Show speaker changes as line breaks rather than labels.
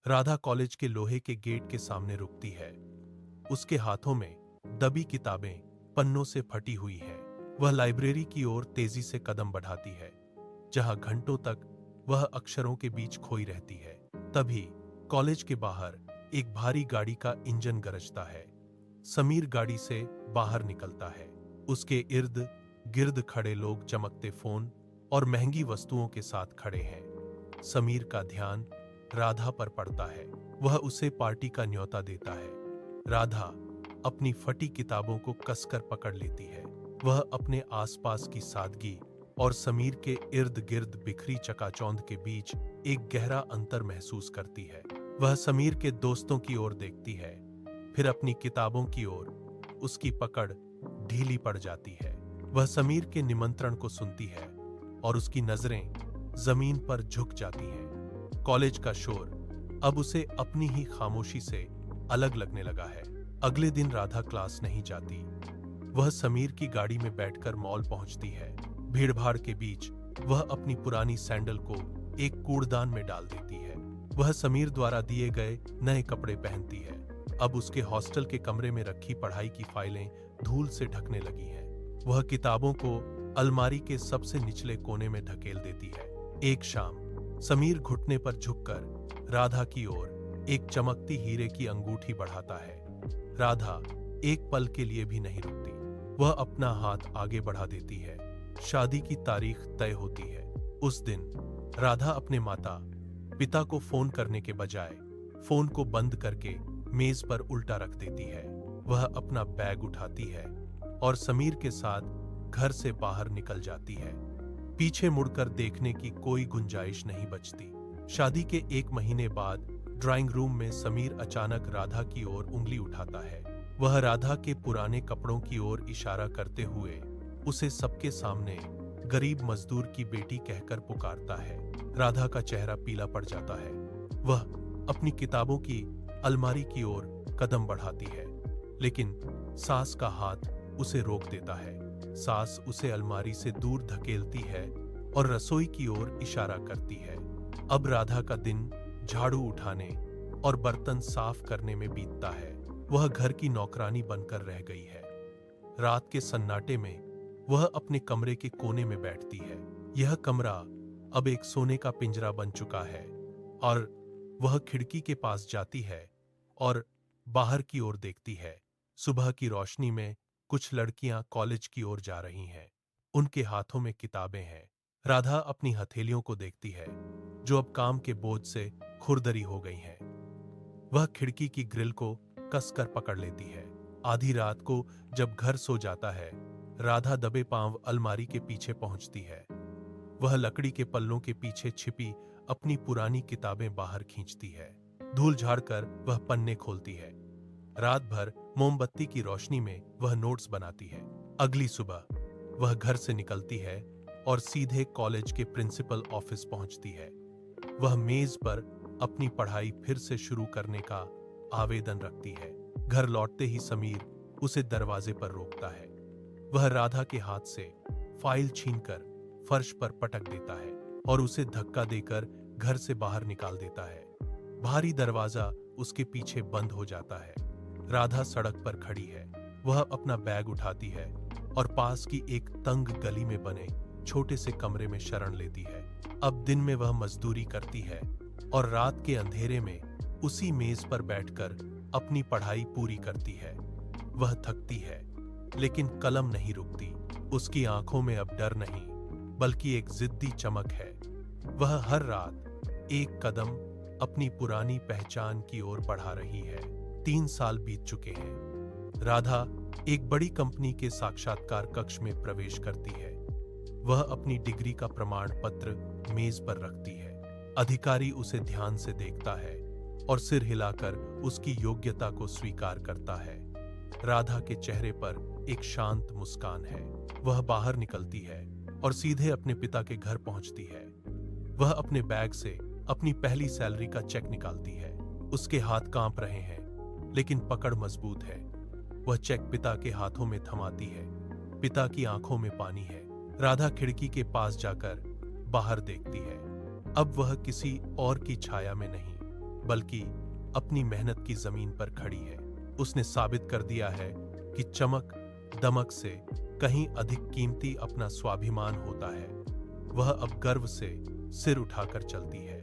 Radha college के लोहे के गेट के सामने रुकती है। उसके हाथों में दबी किताबें पन्नों से फटी हुई हैं। वह लाइब्रेरी की ओर तेजी से कदम बढ़ाती है, जहां घंटों तक वह अक्षरों के बीच खोई रहती है। तभी कॉलेज के बाहर एक भारी गाड़ी का इंजन गरजता है। समीर गाड़ी से बाहर निकलता है। उसके इर्द गिर्द खड़े लोग चमकते फोन और महंगी वस्तुओं के साथ खड़े हैं। समीर का ध्यान राधा पर पड़ता है। वह उसे पार्टी का न्योता देता है। राधा अपनी फटी किताबों को कसकर पकड़ लेती है। वह अपने आसपास की सादगी और समीर के इर्द गिर्द बिखरी चकाचौंध के बीच एक गहरा अंतर महसूस करती है। वह समीर के दोस्तों की ओर देखती है, फिर अपनी किताबों की ओर। उसकी पकड़ ढीली पड़ जाती है। वह समीर के निमंत्रण को सुनती है और उसकी नजरें जमीन पर झुक जाती हैं। कॉलेज का शोर अब उसे अपनी ही खामोशी से अलग लगने लगा है। अगले दिन राधा क्लास नहीं जाती। वह समीर की गाड़ी में बैठकर मॉल पहुंचती है। भीड़भाड़ के बीच वह अपनी पुरानी सैंडल को एक कूड़दान में डाल देती है। वह समीर द्वारा दिए गए नए कपड़े पहनती है। अब उसके हॉस्टल के कमरे में रखी पढ़ाई की फाइलें धूल से ढकने लगी हैं। वह किताबों को अलमारी के सबसे निचले कोने में ढकेल देती है। एक शाम समीर घुटने पर झुककर राधा की ओर एक चमकती हीरे की अंगूठी बढ़ाता है। राधा एक पल के लिए भी नहीं रुकती। वह अपना हाथ आगे बढ़ा देती है। शादी की तारीख तय होती है। उस दिन राधा अपने माता पिता को फोन करने के बजाय फोन को बंद करके मेज पर उल्टा रख देती है। वह अपना बैग उठाती है और समीर के साथ घर से बाहर निकल जाती है। पीछे मुड़कर देखने की कोई गुंजाइश नहीं बचती। शादी के एक महीने बाद ड्राइंग रूम में समीर अचानक राधा की ओर उंगली उठाता है। वह राधा के पुराने कपड़ों की ओर इशारा करते हुए उसे सबके सामने गरीब मजदूर की बेटी कहकर पुकारता है। राधा का चेहरा पीला पड़ जाता है। वह अपनी किताबों की अलमारी की ओर कदम बढ़ाती है, लेकिन सास का हाथ उसे रोक देता है। सास उसे अलमारी से दूर धकेलती है और रसोई की ओर इशारा करती है। अब राधा का दिन झाड़ू उठाने और बर्तन साफ करने में बीतता है। वह घर की नौकरानी बनकर रह गई है। रात के सन्नाटे में वह अपने कमरे के कोने में बैठती है। यह कमरा अब एक सोने का पिंजरा बन चुका है और वह खिड़की के पास जाती है और बाहर की ओर देखती है। सुबह की रोशनी में कुछ लड़कियां कॉलेज की ओर जा रही हैं। उनके हाथों में किताबें हैं। राधा अपनी हथेलियों को देखती है, जो अब काम के बोझ से खुरदरी हो गई हैं। वह खिड़की की ग्रिल को कसकर पकड़ लेती है। आधी रात को जब घर सो जाता है, राधा दबे पांव अलमारी के पीछे पहुंचती है। वह लकड़ी के पल्लों के पीछे छिपी अपनी पुरानी किताबें बाहर खींचती है। धूल झाड़कर वह पन्ने खोलती है। रात भर मोमबत्ती की रोशनी में वह नोट्स बनाती है। अगली सुबह वह घर से निकलती है और सीधे कॉलेज के प्रिंसिपल ऑफिस पहुंचती है। वह मेज पर अपनी पढ़ाई फिर से शुरू करने का आवेदन रखती है। घर लौटते ही समीर उसे दरवाजे पर रोकता है। वह राधा के हाथ से फाइल छीनकर फर्श पर पटक देता है और उसे धक्का देकर घर से बाहर निकाल देता है। भारी दरवाजा उसके पीछे बंद हो जाता है। राधा सड़क पर खड़ी है। वह अपना बैग उठाती है और पास की एक तंग गली में बने छोटे से कमरे में शरण लेती है। अब दिन में वह मजदूरी करती है और रात के अंधेरे में उसी मेज पर बैठकर अपनी पढ़ाई पूरी करती है। वह थकती है, लेकिन कलम नहीं रुकती। उसकी आंखों में अब डर नहीं, बल्कि एक जिद्दी चमक है। वह हर रात एक कदम अपनी पुरानी पहचान की ओर बढ़ा रही है। 3 साल बीत चुके हैं। राधा एक बड़ी कंपनी के साक्षात्कार कक्ष में प्रवेश करती है। वह अपनी डिग्री का प्रमाण पत्र मेज पर रखती है। अधिकारी उसे ध्यान से देखता है और सिर हिलाकर उसकी योग्यता को स्वीकार करता है। राधा के चेहरे पर एक शांत मुस्कान है। वह बाहर निकलती है और सीधे अपने पिता के घर पहुंचती है। वह अपने बैग से अपनी पहली सैलरी का चेक निकालती है। उसके हाथ कांप रहे हैं, लेकिन पकड़ मजबूत है। वह चेक पिता के हाथों में थमाती है। पिता की आंखों में पानी है। राधा खिड़की के पास जाकर बाहर देखती है। अब वह किसी और की छाया में नहीं, बल्कि अपनी मेहनत की जमीन पर खड़ी है। उसने साबित कर दिया है कि चमक दमक से कहीं अधिक कीमती अपना स्वाभिमान होता है। वह अब गर्व से सिर उठाकर चलती है।